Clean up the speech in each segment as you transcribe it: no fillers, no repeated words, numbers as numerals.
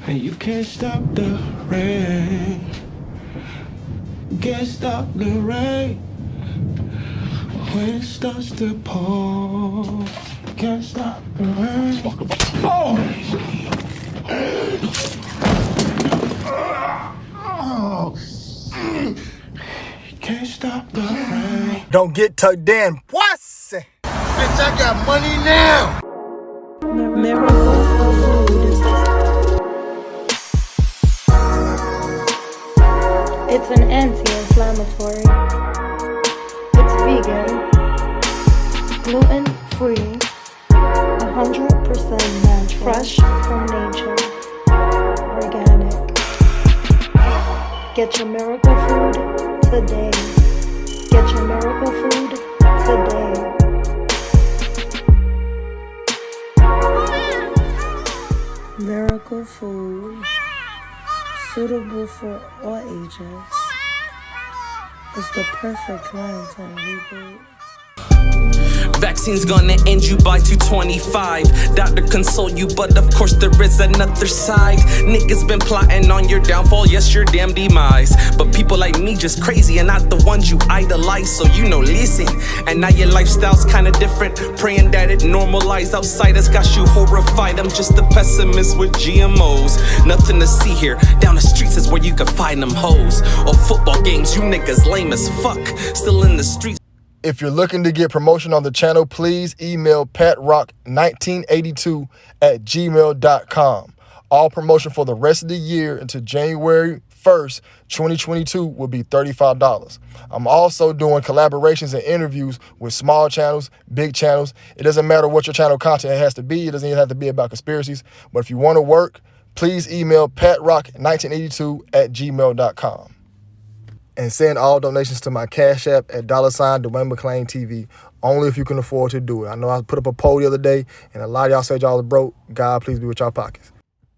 And you can't stop the rain. Can't stop the rain. When it starts to pour, can't stop the rain. Oh! Can't stop the rain. Don't get tucked in, pussy. Bitch, I got money now. Miracle food. It's an anti-inflammatory. It's vegan, gluten-free, 100% natural, fresh from nature, organic. Get your miracle food today. Get your miracle food today. Miracle food, suitable for all ages. It's the perfect Lantern reboot. Vaccine's gonna end you by 225. Doctor console you, but of course there is another side. Niggas been plotting on your downfall, yes, your damn demise. But people like me just crazy and not the ones you idolize. So listen. And now your lifestyle's kinda different. Praying that it normalize. Outsiders got you horrified. I'm just a pessimist with GMOs. Nothing to see here. Down the streets is where you can find them hoes. Or football games, you niggas lame as fuck. Still in the streets. If you're looking to get promotion on the channel, please email patrock1982@gmail.com. All promotion for the rest of the year until January 1st, 2022 will be $35. I'm also doing collaborations and interviews with small channels, big channels. It doesn't matter what your channel content has to be. It doesn't even have to be about conspiracies. But if you want to work, please email patrock1982@gmail.com. And send all donations to my Cash App at $Dwayne McClain TV, only if you can afford to do it. I know I put up a poll the other day, and a lot of y'all said y'all are broke. God, please be with y'all pockets.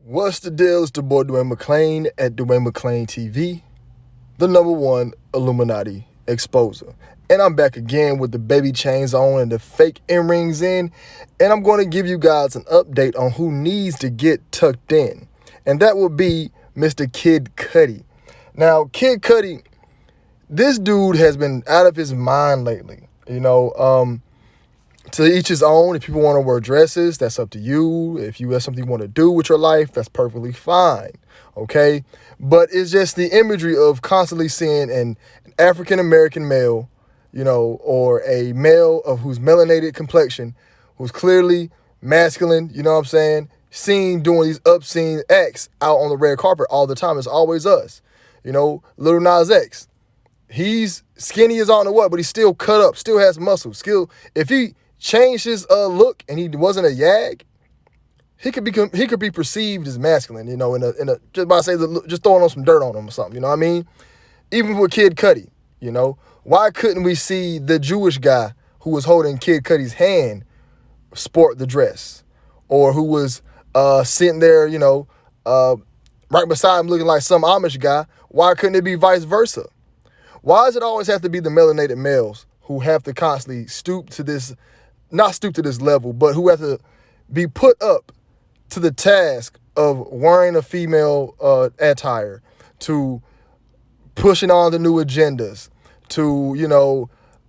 What's the deal? It's the boy Dwayne McClain at Dwayne McClain TV, the #1 Illuminati exposer. And I'm back again with the baby chains on and the fake earrings in, and I'm going to give you guys an update on who needs to get tucked in, and that will be Mr. Kid Cudi. Now, Kid Cudi, this dude has been out of his mind lately, to each his own. If people want to wear dresses, that's up to you. If you have something you want to do with your life, that's perfectly fine, okay? But it's just the imagery of constantly seeing an African-American male, or a male of whose melanated complexion, who's clearly masculine, seen doing these obscene acts out on the red carpet all the time. It's always us, Lil Nas X. He's skinny as all know what, but he's still cut up, still has muscles. If he changed his look and he wasn't a yag, he could be perceived as masculine, just throwing on some dirt on him or something, you know what I mean? Even with Kid Cudi, why couldn't we see the Jewish guy who was holding Kid Cudi's hand sport the dress, or who was sitting there, right beside him looking like some Amish guy? Why couldn't it be vice versa? Why does it always have to be the melanated males who have to constantly not stoop to this level, but who have to be put up to the task of wearing a female attire, to pushing on the new agendas, to,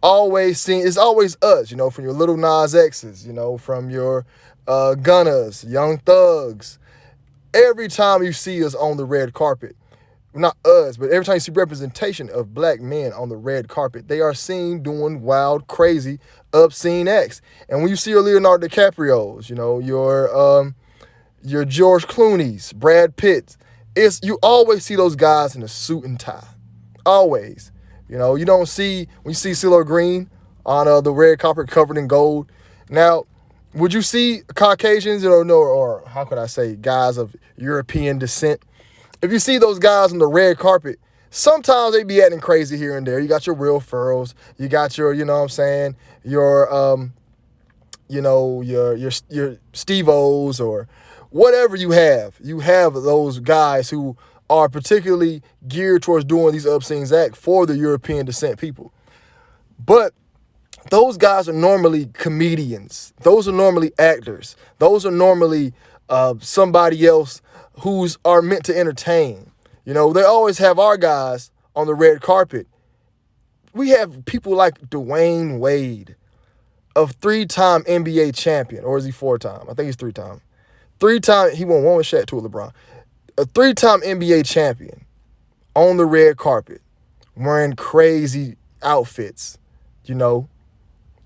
always seeing, it's always us, from your Little Nas X's, from your Gunners, Young Thugs. Every time you see us on the red carpet, not us, but every time you see representation of black men on the red carpet, they are seen doing wild, crazy, obscene acts. And when you see your Leonardo DiCaprio's, your George Clooney's, Brad Pitt's, you always see those guys in a suit and tie. Always. You don't see, when you see CeeLo Green on the red carpet covered in gold. Now, would you see Caucasians, or how could I say, guys of European descent? If you see those guys on the red carpet, sometimes they be acting crazy here and there. You got your Will Ferrells, you got your, your Steve-O's, or whatever you have. You have those guys who are particularly geared towards doing these obscene acts for the European descent people. But those guys are normally comedians. Those are normally actors. Those are normally somebody else who's are meant to entertain. You know, they always have our guys on the red carpet. We have people like Dwayne Wade, a 3-time NBA champion, or is he 4-time? I think he's 3-time. 3-time, he won one with Shaq, 2 with LeBron. A 3-time NBA champion on the red carpet, wearing crazy outfits, you know.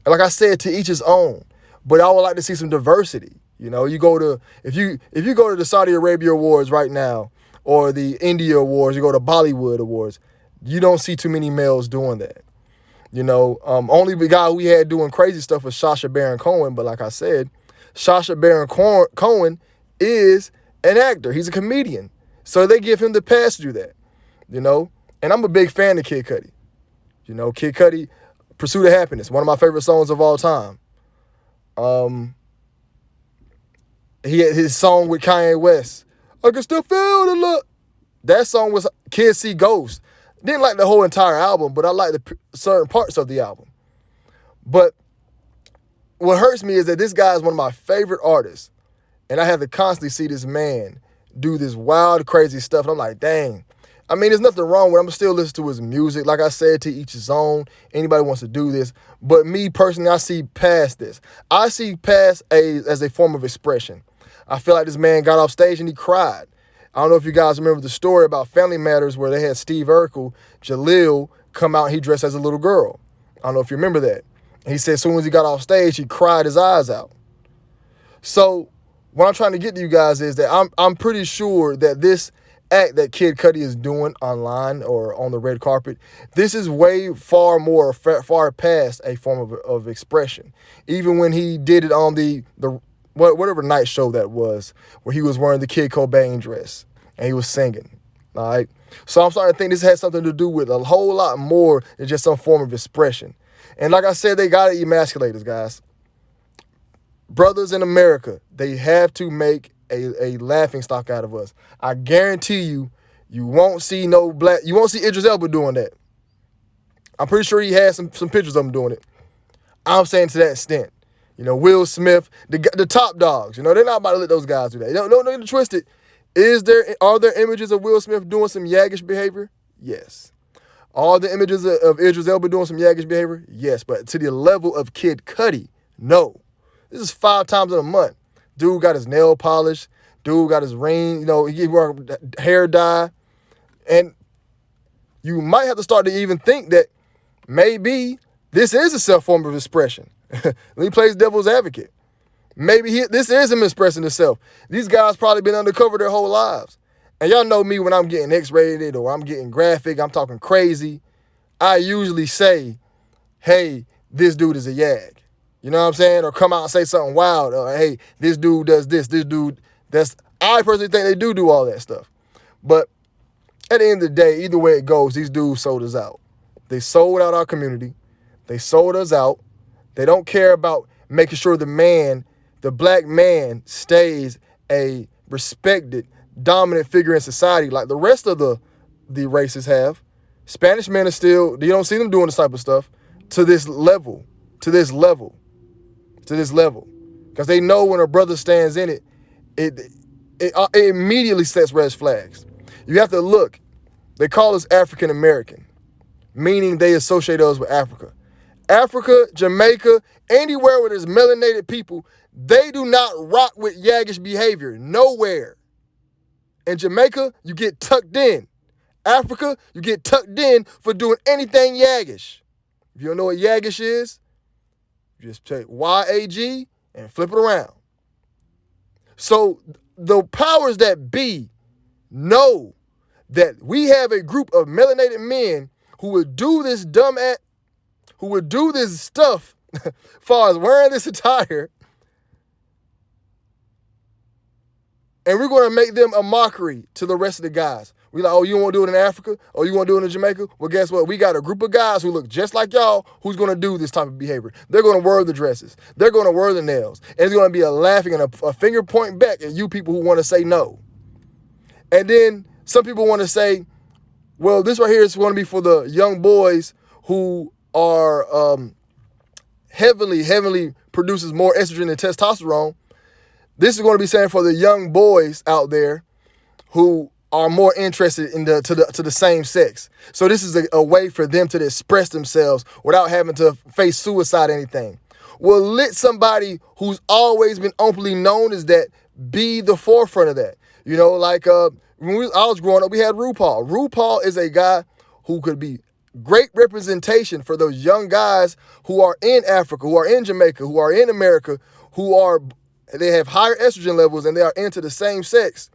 And like I said, to each his own. But I would like to see some diversity. You know, you go to if you go to the Saudi Arabia Awards right now, or the India Awards, you go to Bollywood Awards, you don't see too many males doing that. You know, only the guy we had doing crazy stuff was Sacha Baron Cohen. But like I said, Sacha Baron Cohen is an actor. He's a comedian. So they give him the pass to do that, you know. And I'm a big fan of Kid Cudi. You know, Kid Cudi, Pursuit of Happiness, one of my favorite songs of all time. He had his song with Kanye West, I Can Still Feel the Love. That song was Kids See Ghosts. Didn't like the whole entire album, but I like the certain parts of the album. But what hurts me is that this guy is one of my favorite artists, and I have to constantly see this man do this wild, crazy stuff. And I'm like, dang. I mean, there's nothing wrong with it. I'm still listening to his music. Like I said, to each his own. Anybody wants to do this. But me personally, I see past this. I see past as a form of expression. I feel like this man got off stage and he cried. I don't know if you guys remember the story about Family Matters where they had Steve Urkel, Jaleel, come out and he dressed as a little girl. I don't know if you remember that. And he said as soon as he got off stage, he cried his eyes out. So what I'm trying to get to you guys is that I'm pretty sure that this act that Kid Cudi is doing online or on the red carpet, this is way far past a form of expression. Even when he did it on the whatever night show that was, where he was wearing the Kid Cobain dress and he was singing, all right? So I'm starting to think this has something to do with a whole lot more than just some form of expression. And like I said, they got to emasculate us, guys. Brothers in America, they have to make a laughing stock out of us. I guarantee you, you won't see Idris Elba doing that. I'm pretty sure he has some pictures of him doing it. I'm saying to that extent. You know, Will Smith, the top dogs, you know, they're not about to let those guys do that. Don't get it twisted. Are there images of Will Smith doing some yaggish behavior? Yes. Are there images of Idris Elba doing some yaggish behavior? Yes. But to the level of Kid Cudi, no. This is 5 times in a month. Dude got his nail polished. Dude got his ring, you know, he wore hair dye. And you might have to start to even think that maybe this is a self-form of expression. He plays devil's advocate. Maybe this is him expressing himself. These guys probably been undercover their whole lives. And y'all know me when I'm getting X-rated or I'm getting graphic, I'm talking crazy, I usually say, hey, this dude is a yag. You know what I'm saying? Or come out and say something wild. Or, hey, this dude does this. This dude, I personally think they do all that stuff. But at the end of the day, either way it goes, these dudes sold us out. They sold out our community. They sold us out. They don't care about making sure the black man stays a respected, dominant figure in society like the rest of the races have. Spanish men are still, you don't see them doing this type of stuff to this level. Because they know when a brother stands in it, it immediately sets red flags. You have to look. They call us African American, meaning they associate us with Africa. Africa, Jamaica, anywhere where there's melanated people, they do not rock with yaggish behavior. Nowhere. In Jamaica, you get tucked in. Africa, you get tucked in for doing anything yaggish. If you don't know what yaggish is, you just take YAG and flip it around. So the powers that be know that we have a group of melanated men who would do this who would do this stuff as far as wearing this attire, and we're going to make them a mockery to the rest of the guys. We like, oh, you want to do it in Africa? Oh, you want to do it in Jamaica? Well, guess what? We got a group of guys who look just like y'all who's going to do this type of behavior. They're going to wear the dresses. They're going to wear the nails. And it's going to be a laughing and a finger pointing back at you people who want to say no. And then some people want to say, well, this right here is going to be for the young boys who are heavily produces more estrogen and testosterone. This is going to be saying for the young boys out there who are more interested in to the same sex. So this is a way for them to express themselves without having to face suicide or anything. Well, let somebody who's always been openly known as that be the forefront of that. You know, like when I was growing up, we had RuPaul. RuPaul is a guy who could be great representation for those young guys who are in Africa, who are in Jamaica, who are in America, they have higher estrogen levels and they are into the same sex.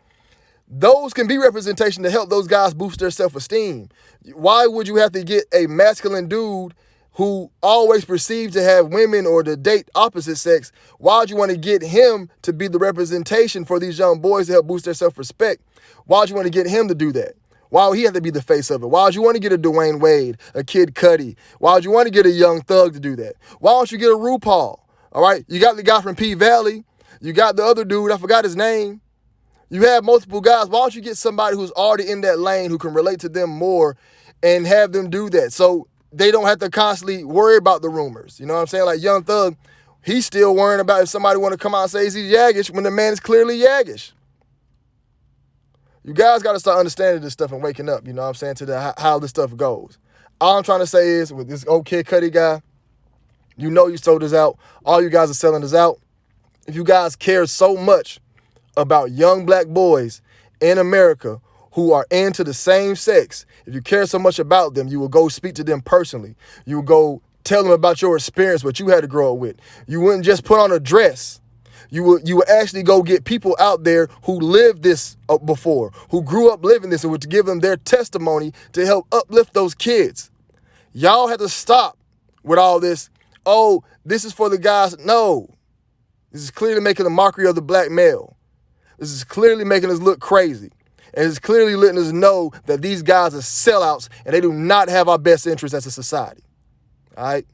Those can be representation to help those guys boost their self-esteem. Why would you have to get a masculine dude who always perceived to have women or to date opposite sex? Why would you want to get him to be the representation for these young boys to help boost their self-respect? Why would you want to get him to do that? Why would he have to be the face of it? Why would you want to get a Dwayne Wade, a Kid Cudi? Why would you want to get a Young Thug to do that? Why don't you get a RuPaul? All right, you got the guy from P-Valley. You got the other dude, I forgot his name. You have multiple guys. Why don't you get somebody who's already in that lane who can relate to them more and have them do that so they don't have to constantly worry about the rumors? You know what I'm saying? Like Young Thug, he's still worrying about if somebody want to come out and say he's yaggish when the man is clearly yaggish. You guys got to start understanding this stuff and waking up, you know what I'm saying, to how this stuff goes. All I'm trying to say is with this old Kid Cudi guy, you know you sold this out. All you guys are selling this out. If you guys care so much about young black boys in America who are into the same sex, if you care so much about them, you will go speak to them personally. You will go tell them about your experience, what you had to grow up with. You wouldn't just put on a dress. You would actually go get people out there who lived this before, who grew up living this, and would give them their testimony to help uplift those kids. Y'all have to stop with all this, oh, this is for the guys. No. This is clearly making a mockery of the black male. This is clearly making us look crazy. And it's clearly letting us know that these guys are sellouts and they do not have our best interests as a society. All right?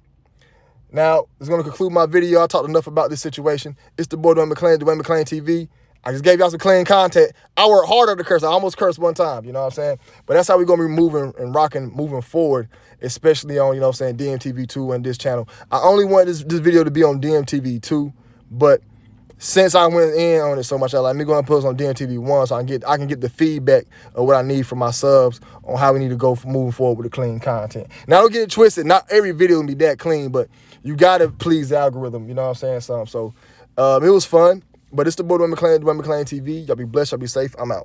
Now, it's going to conclude my video. I talked enough about this situation. It's the boy, Dwayne McClain TV. I just gave y'all some clean content. I worked harder to curse. I almost cursed one time, you know what I'm saying? But that's how we're going to be moving and rocking, moving forward, especially on, you know what I'm saying, DMTV2 and this channel. I only want this video to be on DMTV2, but since I went in on it so much, I like me going to put this on DMTV1 so I can get the feedback of what I need from my subs on how we need to go for moving forward with the clean content. Now, don't get it twisted. Not every video will be that clean, but you got to please the algorithm, you know what I'm saying? So it was fun, but it's the boy, Dwayne McClain TV. Y'all be blessed. Y'all be safe. I'm out.